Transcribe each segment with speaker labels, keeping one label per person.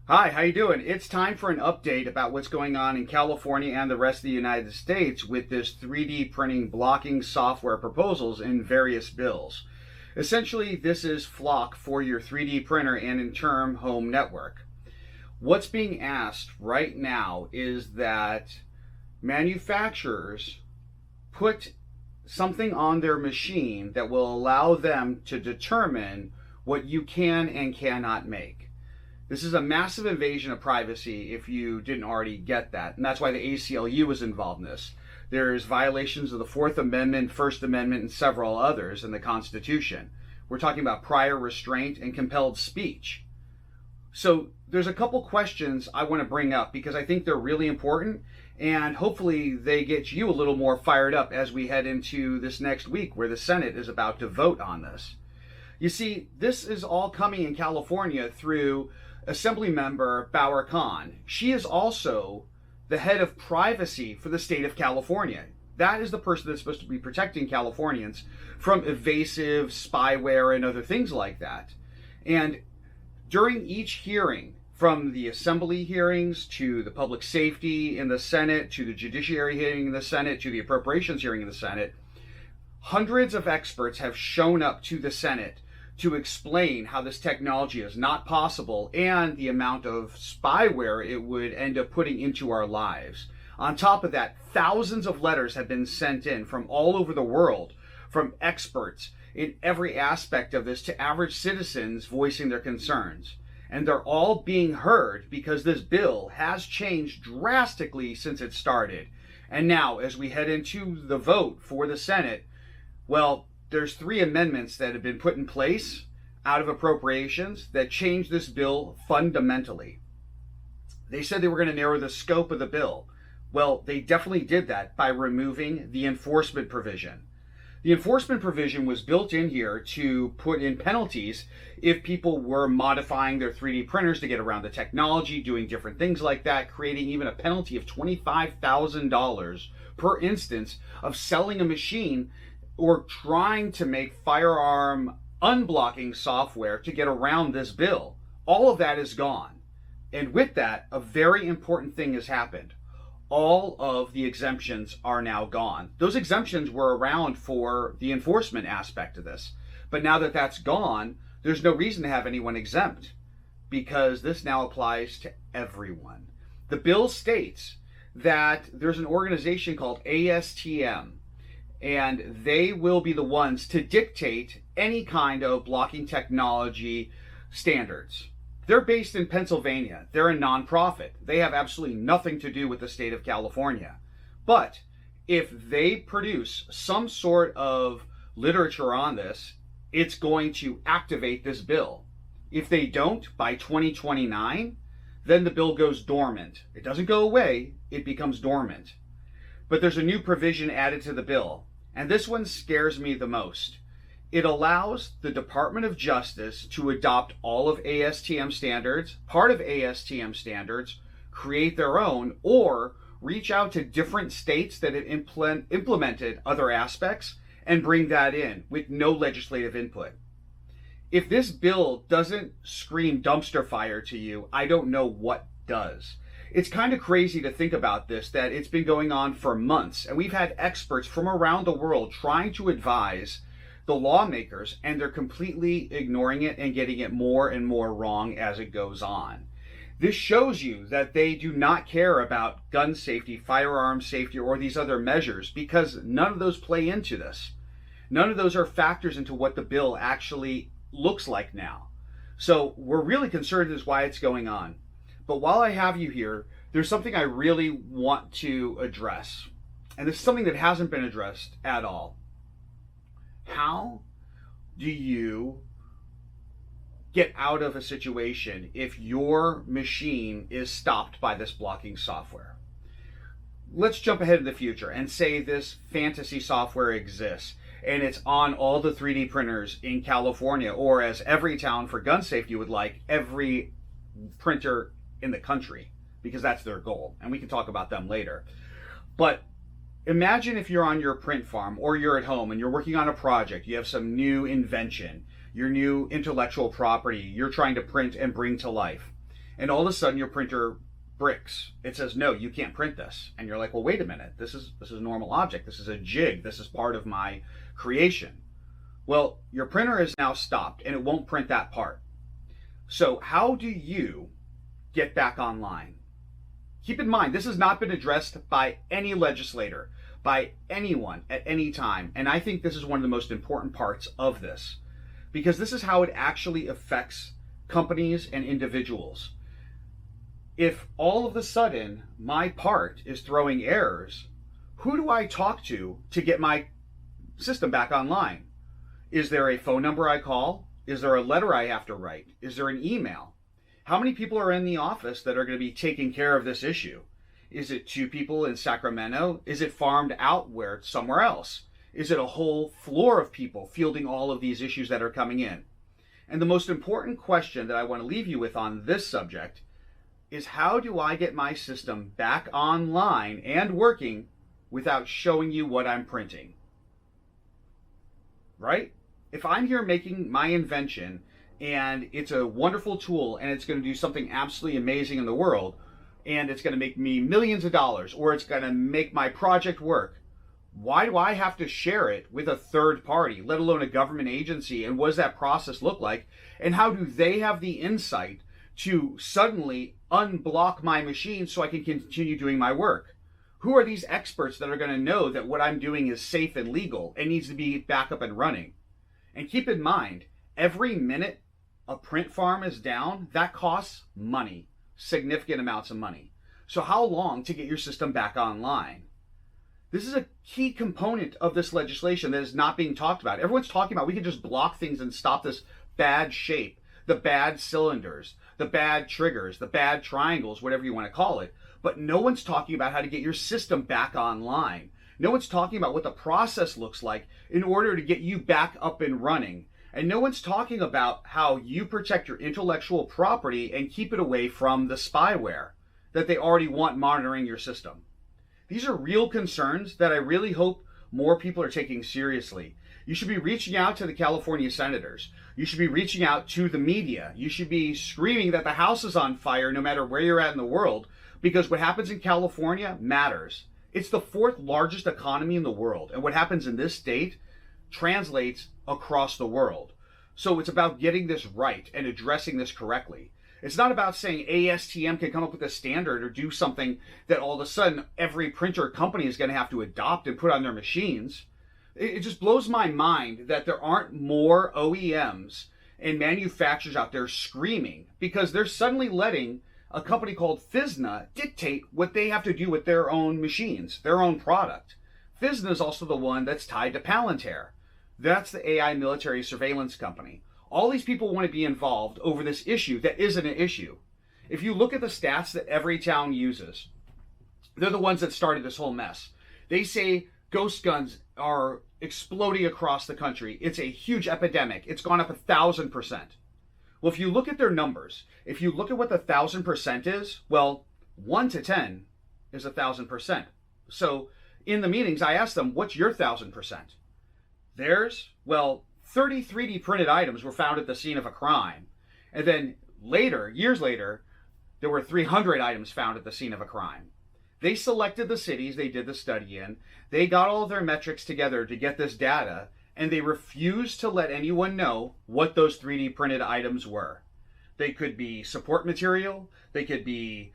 Speaker 1: Hi, how you doing? It's time for an update about what's going on in California and the rest of the United States with this 3D printing blocking software proposals in various bills. Essentially, this is Flock for your 3D printer and in turn home network. What's being asked right now is that manufacturers put something on their machine that will allow them to determine what you can and cannot make. This is a massive invasion of privacy if you didn't already get that. And that's why the ACLU is involved in this. There's violations of the Fourth Amendment, First Amendment, and several others in the Constitution. We're talking about prior restraint and compelled speech. So there's a couple questions I want to bring up because I think they're really important, and hopefully they get you a little more fired up as we head into this next week where the Senate is about to vote on this. You see, this is all coming in California through Assemblymember Bauer Khan. She is also the head of privacy for the state of California. That is the person that's supposed to be protecting Californians from evasive spyware and other things like that. And during each hearing, from the assembly hearings to the public safety in the Senate, to the judiciary hearing in the Senate, to the appropriations hearing in the Senate, hundreds of experts have shown up to the Senate to explain how this technology is not possible and the amount of spyware it would end up putting into our lives. On top of that, thousands of letters have been sent in from all over the world, from experts in every aspect of this to average citizens voicing their concerns. And they're all being heard because this bill has changed drastically since it started. And now, as we head into the vote for the Senate, well, there's 3 amendments that have been put in place out of appropriations that change this bill fundamentally. They said they were going to narrow the scope of the bill. Well, they definitely did that by removing the enforcement provision. The enforcement provision was built in here to put in penalties if people were modifying their 3D printers to get around the technology, doing different things like that, creating even a penalty of $25,000 per instance of selling a machine or trying to make firearm unblocking software to get around this bill. All of that is gone. And with that, a very important thing has happened. All of the exemptions are now gone. Those exemptions were around for the enforcement aspect of this. But now that that's gone, there's no reason to have anyone exempt because this now applies to everyone. The bill states that there's an organization called ASTM, and they will be the ones to dictate any kind of blocking technology standards. They're based in Pennsylvania. They're a nonprofit. They have absolutely nothing to do with the state of California. But if they produce some sort of literature on this, it's going to activate this bill. If they don't, by 2029, then the bill goes dormant. It doesn't go away, it becomes dormant. But there's a new provision added to the bill, and this one scares me the most. It allows the Department of Justice to adopt all of ASTM standards, part of ASTM standards, create their own, or reach out to different states that have implemented other aspects and bring that in with no legislative input. If this bill doesn't scream dumpster fire to you, I don't know what does. It's kind of crazy to think about this, that it's been going on for months, and we've had experts from around the world trying to advise the lawmakers, and they're completely ignoring it and getting it more and more wrong as it goes on. This shows you that they do not care about gun safety, firearm safety, or these other measures because none of those play into this. None of those are factors into what the bill actually looks like now. So we're really concerned as why it's going on. But while I have you here, there's something I really want to address. And this is something that hasn't been addressed at all. How do you get out of a situation if your machine is stopped by this blocking software? Let's jump ahead in the future and say this fantasy software exists and it's on all the 3D printers in California, or as every town for gun safety would like, every printer in the country, because that's their goal. And we can talk about them later. But imagine if you're on your print farm or you're at home and you're working on a project, you have some new invention, your new intellectual property you're trying to print and bring to life. and all of a sudden your printer bricks. It says, no, you can't print this. And you're like, well, wait a minute. This is a normal object. This is a jig. This is part of my creation. Well, your printer is now stopped and it won't print that part. So how do you get back online? Keep in mind, this has not been addressed by any legislator, by anyone at any time. And I think this is one of the most important parts of this, because this is how it actually affects companies and individuals. If all of a sudden my part is throwing errors, who do I talk to get my system back online? Is there a phone number I call? Is there a letter I have to write? Is there an email? How many people are in the office that are going to be taking care of this issue? Is it 2 people in Sacramento? Is it farmed out where it's somewhere else? Is it a whole floor of people fielding all of these issues that are coming in? And the most important question that I want to leave you with on this subject is, how do I get my system back online and working without showing you what I'm printing? Right? If I'm here making my invention and it's a wonderful tool and it's going to do something absolutely amazing in the world, and it's going to make me millions of dollars, or it's going to make my project work, why do I have to share it with a third party, let alone a government agency? And what does that process look like? And how do they have the insight to suddenly unblock my machine so I can continue doing my work? Who are these experts that are going to know that what I'm doing is safe and legal and needs to be back up and running? And keep in mind, every minute a print farm is down, that costs money, significant amounts of money. So how long to get your system back online? This is a key component of this legislation that is not being talked about. Everyone's talking about we can just block things and stop this bad shape, the bad cylinders, the bad triggers, the bad triangles, whatever you want to call it. But no one's talking about how to get your system back online. No one's talking about what the process looks like in order to get you back up and running. And no one's talking about how you protect your intellectual property and keep it away from the spyware that they already want monitoring your system. These are real concerns that I really hope more people are taking seriously. You should be reaching out to the California senators. You should be reaching out to the media. You should be screaming that the house is on fire no matter where you're at in the world, because what happens in California matters. It's the 4th largest economy in the world, and what happens in this state translates across the world. So it's about getting this right and addressing this correctly. It's not about saying ASTM can come up with a standard or do something that all of a sudden every printer company is going to have to adopt and put on their machines. It just blows my mind that there aren't more OEMs and manufacturers out there screaming, because they're suddenly letting a company called FISNA dictate what they have to do with their own machines, their own product. FISNA is also the one that's tied to Palantir. That's the AI military surveillance company. All these people want to be involved over this issue that isn't an issue. If you look at the stats that every town uses, they're the ones that started this whole mess. They say ghost guns are exploding across the country. It's a huge epidemic. It's gone up 1,000%. Well, if you look at their numbers, if you look at what the 1,000% is, well, 1 to 10 is 1,000%. So in the meetings, I asked them, what's your 1,000%? Theirs, well, 30 3D printed items were found at the scene of a crime. And then later, years later, there were 300 items found at the scene of a crime. They selected the cities they did the study in. They got all of their metrics together to get this data, and they refused to let anyone know what those 3D printed items were. They could be support material, they could be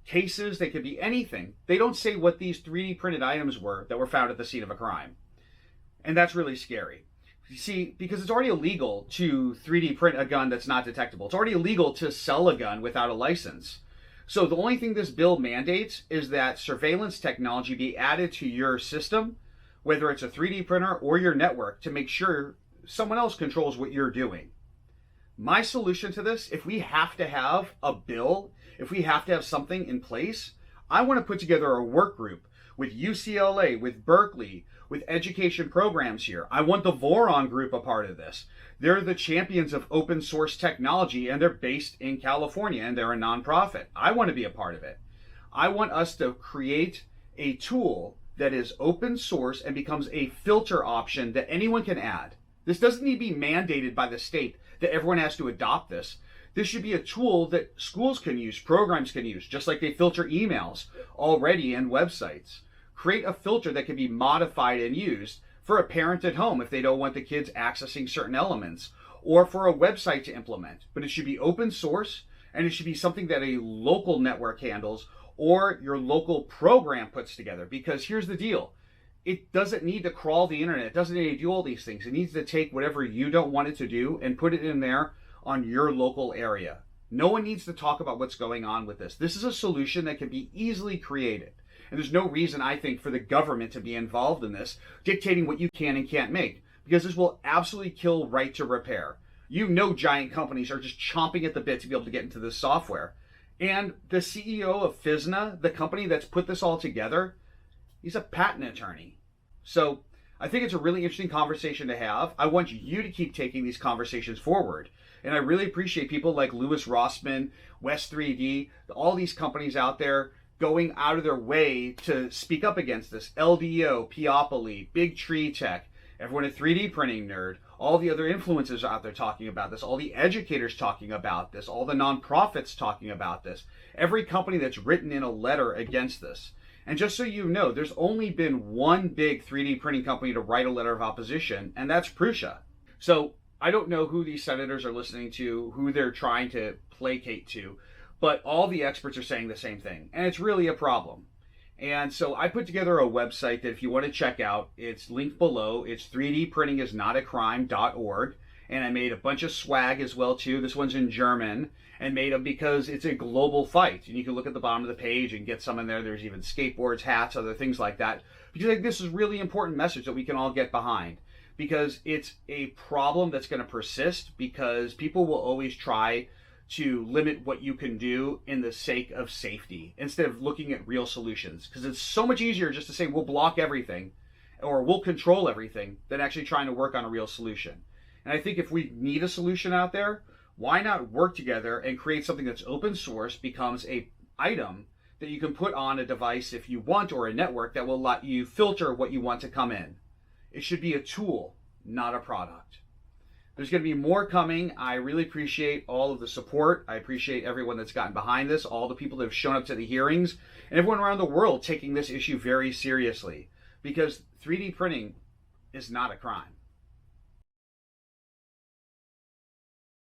Speaker 1: cases, they could be anything. They don't say what these 3D printed items were that were found at the scene of a crime. And that's really scary. You see, because it's already illegal to 3D print a gun that's not detectable. It's already illegal to sell a gun without a license. So the only thing this bill mandates is that surveillance technology be added to your system, whether it's a 3D printer or your network, to make sure someone else controls what you're doing. My solution to this, if we have to have a bill, if we have to have something in place, I want to put together a work group with UCLA, with Berkeley, with education programs here. I want the Voron group a part of this. They're the champions of open source technology, and they're based in California, and they're a nonprofit. I want to be a part of it. I want us to create a tool that is open source and becomes a filter option that anyone can add. This doesn't need to be mandated by the state that everyone has to adopt this. This should be a tool that schools can use, programs can use, just like they filter emails already and websites. Create a filter that can be modified and used for a parent at home if they don't want the kids accessing certain elements, or for a website to implement. But it should be open source, and it should be something that a local network handles or your local program puts together. Because here's the deal. It doesn't need to crawl the internet. It doesn't need to do all these things. It needs to take whatever you don't want it to do and put it in there on your local area. No one needs to talk about what's going on with this. This is a solution that can be easily created. And there's no reason, I think, for the government to be involved in this, dictating what you can and can't make, because this will absolutely kill right to repair. You know, giant companies are just chomping at the bit to be able to get into this software. And the CEO of FISNA, the company that's put this all together, he's a patent attorney. So I think it's a really interesting conversation to have. I want you to keep taking these conversations forward. And I really appreciate people like Louis Rossmann, West 3D, all these companies out there going out of their way to speak up against this. LDO, Peopoly, Big Tree Tech, everyone at 3D Printing Nerd, all the other influencers out there talking about this, all the educators talking about this, all the nonprofits talking about this, every company that's written in a letter against this. And just so you know, there's only been one big 3D printing company to write a letter of opposition, and that's Prusa. So I don't know who these senators are listening to, who they're trying to placate to, but all the experts are saying the same thing, and it's really a problem. And so I put together a website that if you want to check out, it's linked below. It's 3dprintingisnotacrime.org. And I made a bunch of swag as well too. This one's in German, and made them because it's a global fight. And you can look at the bottom of the page and get some in there. There's even skateboards, hats, other things like that. Because I think this is a really important message that we can all get behind. Because it's a problem that's going to persist, because people will always try to limit what you can do in the sake of safety instead of looking at real solutions. Because it's so much easier just to say we'll block everything or we'll control everything than actually trying to work on a real solution. And I think if we need a solution out there, why not work together and create something that's open source, becomes a item that you can put on a device if you want, or a network that will let you filter what you want to come in. It should be a tool, not a product. There's going to be more coming. I really appreciate all of the support. I appreciate everyone that's gotten behind this, all the people that have shown up to the hearings, and everyone around the world taking this issue very seriously, because 3D printing is not a crime.